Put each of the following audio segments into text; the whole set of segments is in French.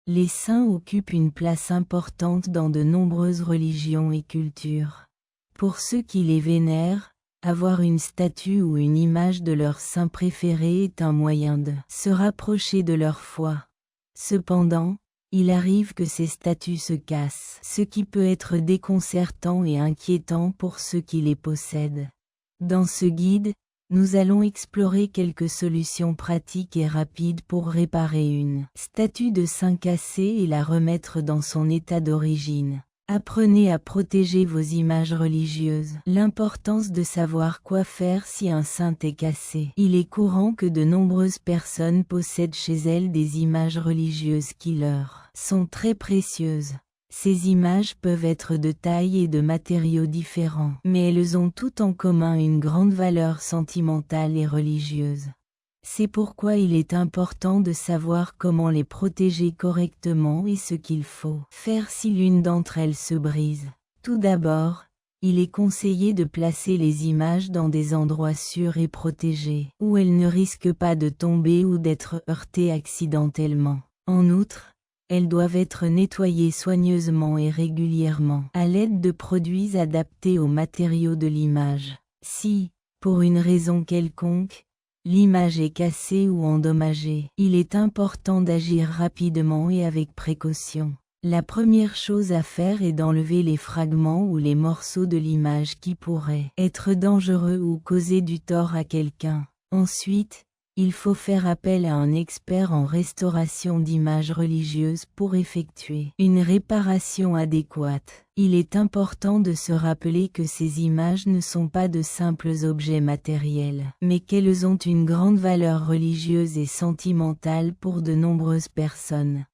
Les saints occupent une place importante dans de nombreuses religions et cultures. Pour ceux qui les vénèrent, avoir une statue ou une image de leur saint préféré est un moyen de se rapprocher de leur foi. Cependant, il arrive que ces statues se cassent, ce qui peut être déconcertant et inquiétant pour ceux qui les possèdent. Dans ce guide, nous allons explorer quelques solutions pratiques et rapides pour réparer une statue de saint cassée et la remettre dans son état d'origine. Apprenez à protéger vos images religieuses. L'importance de savoir quoi faire si un saint est cassé. Il est courant que de nombreuses personnes possèdent chez elles des images religieuses qui leur sont très précieuses. Ces images peuvent être de taille et de matériaux différents, mais elles ont toutes en commun une grande valeur sentimentale et religieuse. C'est pourquoi il est important de savoir comment les protéger correctement et ce qu'il faut faire si l'une d'entre elles se brise. Tout d'abord, il est conseillé de placer les images dans des endroits sûrs et protégés, où elles ne risquent pas de tomber ou d'être heurtées accidentellement. En outre, elles doivent être nettoyées soigneusement et régulièrement, à l'aide de produits adaptés aux matériaux de l'image. Si, pour une raison quelconque, l'image est cassée ou endommagée, il est important d'agir rapidement et avec précaution. La première chose à faire est d'enlever les fragments ou les morceaux de l'image qui pourraient être dangereux ou causer du tort à quelqu'un. Ensuite, il faut faire appel à un expert en restauration d'images religieuses pour effectuer une réparation adéquate. Il est important de se rappeler que ces images ne sont pas de simples objets matériels, mais qu'elles ont une grande valeur religieuse et sentimentale pour de nombreuses personnes.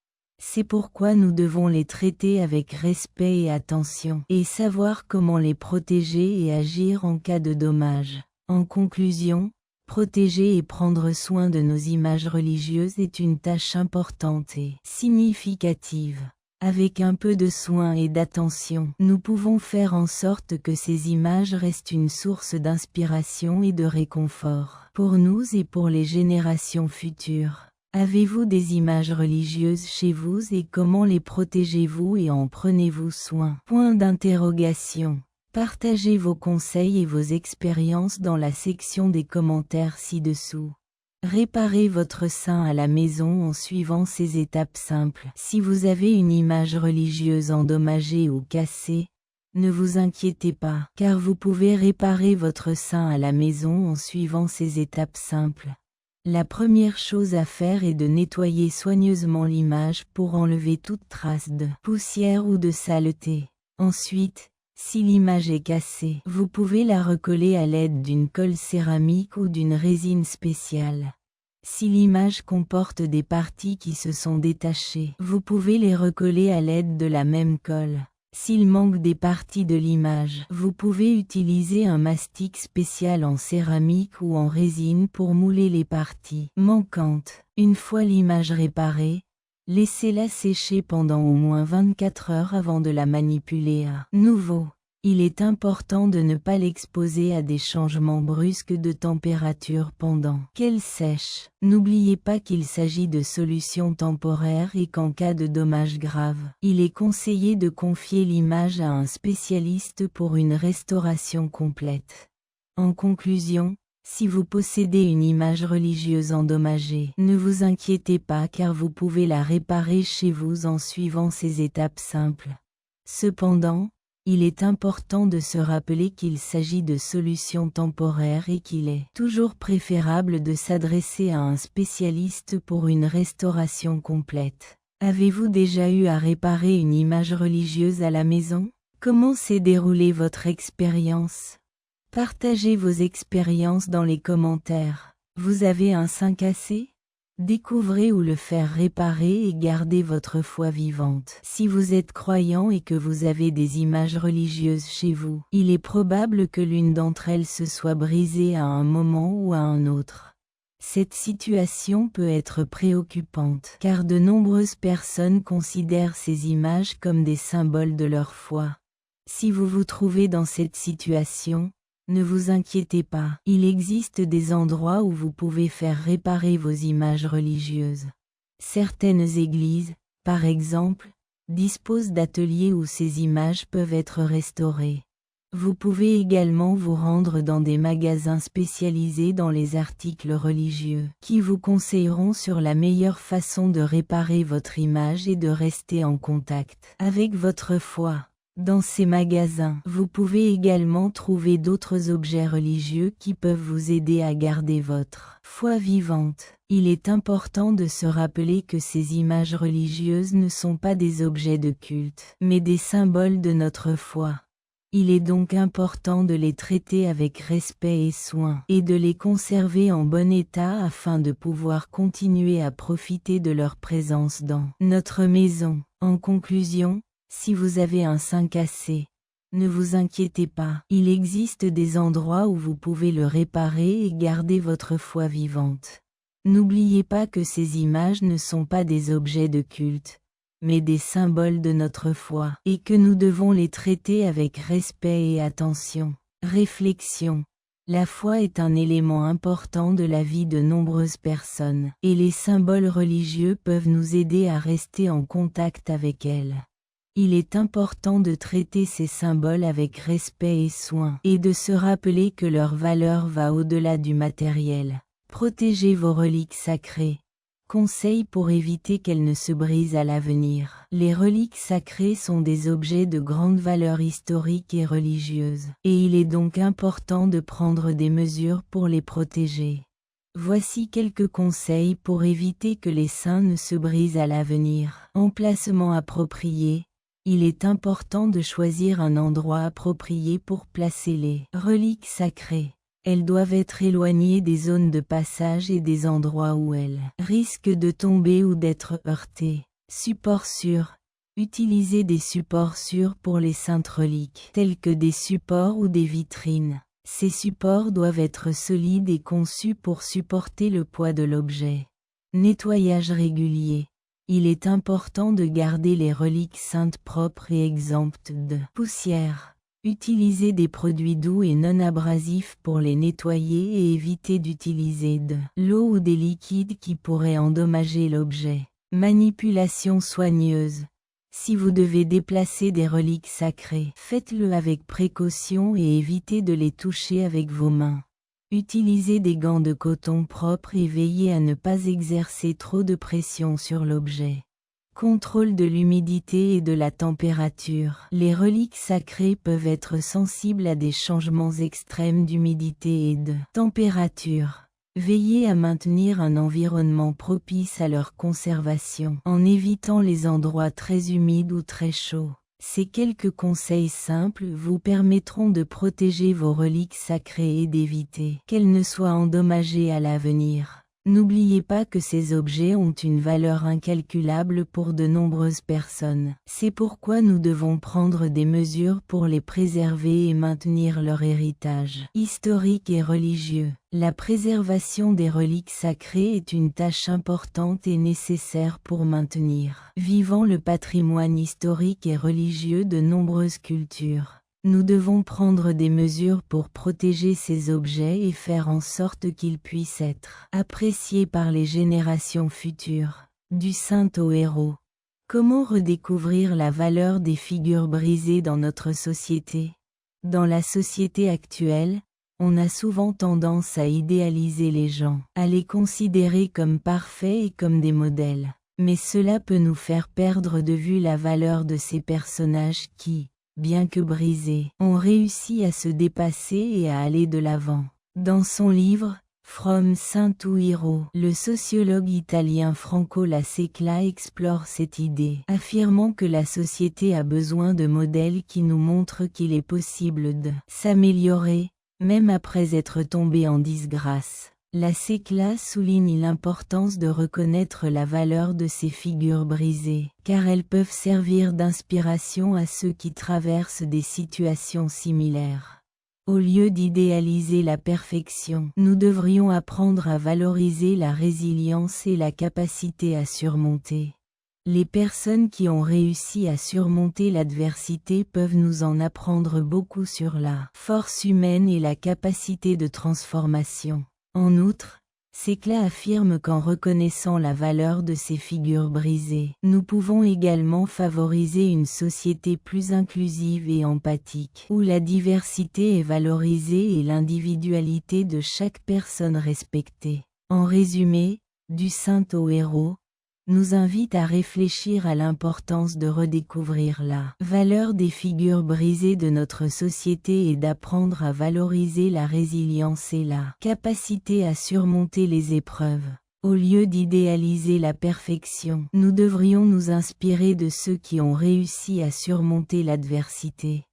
C'est pourquoi nous devons les traiter avec respect et attention, et savoir comment les protéger et agir en cas de dommage. En conclusion, protéger et prendre soin de nos images religieuses est une tâche importante et significative. Avec un peu de soin et d'attention, nous pouvons faire en sorte que ces images restent une source d'inspiration et de réconfort pour nous et pour les générations futures. Avez-vous des images religieuses chez vous et comment les protégez-vous et en prenez-vous soin? Point d'interrogation. Partagez vos conseils et vos expériences dans la section des commentaires ci-dessous. Réparez votre saint à la maison en suivant ces étapes simples. Si vous avez une image religieuse endommagée ou cassée, ne vous inquiétez pas, car vous pouvez réparer votre saint à la maison en suivant ces étapes simples. La première chose à faire est de nettoyer soigneusement l'image pour enlever toute trace de poussière ou de saleté. Ensuite, si l'image est cassée, vous pouvez la recoller à l'aide d'une colle céramique ou d'une résine spéciale. Si l'image comporte des parties qui se sont détachées, vous pouvez les recoller à l'aide de la même colle. S'il manque des parties de l'image, vous pouvez utiliser un mastic spécial en céramique ou en résine pour mouler les parties manquantes. Une fois l'image réparée, laissez-la sécher pendant au moins 24 heures avant de la manipuler à nouveau. Il est important de ne pas l'exposer à des changements brusques de température pendant qu'elle sèche. N'oubliez pas qu'il s'agit de solutions temporaires et qu'en cas de dommages graves, il est conseillé de confier l'image à un spécialiste pour une restauration complète. En conclusion, si vous possédez une image religieuse endommagée, ne vous inquiétez pas car vous pouvez la réparer chez vous en suivant ces étapes simples. Cependant, il est important de se rappeler qu'il s'agit de solutions temporaires et qu'il est toujours préférable de s'adresser à un spécialiste pour une restauration complète. Avez-vous déjà eu à réparer une image religieuse à la maison? Comment s'est déroulée votre expérience? Partagez vos expériences dans les commentaires. Vous avez un saint cassé? Découvrez où le faire réparer et gardez votre foi vivante. Si vous êtes croyant et que vous avez des images religieuses chez vous, il est probable que l'une d'entre elles se soit brisée à un moment ou à un autre. Cette situation peut être préoccupante, car de nombreuses personnes considèrent ces images comme des symboles de leur foi. Si vous vous trouvez dans cette situation, ne vous inquiétez pas, il existe des endroits où vous pouvez faire réparer vos images religieuses. Certaines églises, par exemple, dispose d'ateliers où ces images peuvent être restaurées. Vous pouvez également vous rendre dans des magasins spécialisés dans les articles religieux, qui vous conseilleront sur la meilleure façon de réparer votre image et de rester en contact avec votre foi. Dans ces magasins, vous pouvez également trouver d'autres objets religieux qui peuvent vous aider à garder votre foi vivante. Il est important de se rappeler que ces images religieuses ne sont pas des objets de culte, mais des symboles de notre foi. Il est donc important de les traiter avec respect et soin, et de les conserver en bon état afin de pouvoir continuer à profiter de leur présence dans notre maison. En conclusion, si vous avez un sein cassé, ne vous inquiétez pas, il existe des endroits où vous pouvez le réparer et garder votre foi vivante. N'oubliez pas que ces images ne sont pas des objets de culte, mais des symboles de notre foi, et que nous devons les traiter avec respect et attention. Réflexion. La foi est un élément important de la vie de nombreuses personnes, et les symboles religieux peuvent nous aider à rester en contact avec elles. Il est important de traiter ces symboles avec respect et soin, et de se rappeler que leur valeur va au-delà du matériel. Protégez vos reliques sacrées. Conseils pour éviter qu'elles ne se brisent à l'avenir. Les reliques sacrées sont des objets de grande valeur historique et religieuse, et il est donc important de prendre des mesures pour les protéger. Voici quelques conseils pour éviter que les saints ne se brisent à l'avenir. Emplacement approprié. Il est important de choisir un endroit approprié pour placer les reliques sacrées. Elles doivent être éloignées des zones de passage et des endroits où elles risquent de tomber ou d'être heurtées. Support sûr. Utilisez des supports sûrs pour les saintes reliques, tels que des supports ou des vitrines. Ces supports doivent être solides et conçus pour supporter le poids de l'objet. Nettoyage régulier. Il est important de garder les reliques saintes propres et exemptes de poussière. Utilisez des produits doux et non abrasifs pour les nettoyer et évitez d'utiliser de l'eau ou des liquides qui pourraient endommager l'objet. Manipulation soigneuse. Si vous devez déplacer des reliques sacrées, faites-le avec précaution et évitez de les toucher avec vos mains. Utilisez des gants de coton propres et veillez à ne pas exercer trop de pression sur l'objet. Contrôle de l'humidité et de la température. Les reliques sacrées peuvent être sensibles à des changements extrêmes d'humidité et de température. Veillez à maintenir un environnement propice à leur conservation, en évitant les endroits très humides ou très chauds. Ces quelques conseils simples vous permettront de protéger vos reliques sacrées et d'éviter qu'elles ne soient endommagées à l'avenir. N'oubliez pas que ces objets ont une valeur incalculable pour de nombreuses personnes. C'est pourquoi nous devons prendre des mesures pour les préserver et maintenir leur héritage historique et religieux. La préservation des reliques sacrées est une tâche importante et nécessaire pour maintenir vivant le patrimoine historique et religieux de nombreuses cultures. Nous devons prendre des mesures pour protéger ces objets et faire en sorte qu'ils puissent être appréciés par les générations futures. Du saint au héros. Comment redécouvrir la valeur des figures brisées dans notre société? Dans la société actuelle, on a souvent tendance à idéaliser les gens, à les considérer comme parfaits et comme des modèles. Mais cela peut nous faire perdre de vue la valeur de ces personnages qui, bien que brisés, ont réussi à se dépasser et à aller de l'avant. Dans son livre, From Saint to Hero, le sociologue italien Franco La Secla explore cette idée, affirmant que la société a besoin de modèles qui nous montrent qu'il est possible de s'améliorer, même après être tombé en disgrâce. La Secla souligne l'importance de reconnaître la valeur de ces figures brisées, car elles peuvent servir d'inspiration à ceux qui traversent des situations similaires. Au lieu d'idéaliser la perfection, nous devrions apprendre à valoriser la résilience et la capacité à surmonter. Les personnes qui ont réussi à surmonter l'adversité peuvent nous en apprendre beaucoup sur la force humaine et la capacité de transformation. En outre, Séclat affirme qu'en reconnaissant la valeur de ces figures brisées, nous pouvons également favoriser une société plus inclusive et empathique, où la diversité est valorisée et l'individualité de chaque personne respectée. En résumé, du saint au héros, nous invite à réfléchir à l'importance de redécouvrir la valeur des figures brisées de notre société et d'apprendre à valoriser la résilience et la capacité à surmonter les épreuves. Au lieu d'idéaliser la perfection, nous devrions nous inspirer de ceux qui ont réussi à surmonter l'adversité.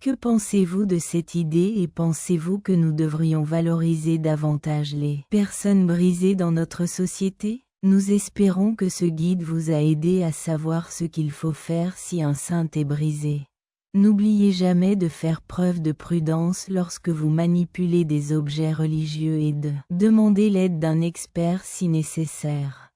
Que pensez-vous de cette idée et pensez-vous que nous devrions valoriser davantage les personnes brisées dans notre société ? Nous espérons que ce guide vous a aidé à savoir ce qu'il faut faire si un saint est brisé. N'oubliez jamais de faire preuve de prudence lorsque vous manipulez des objets religieux et de demander l'aide d'un expert si nécessaire.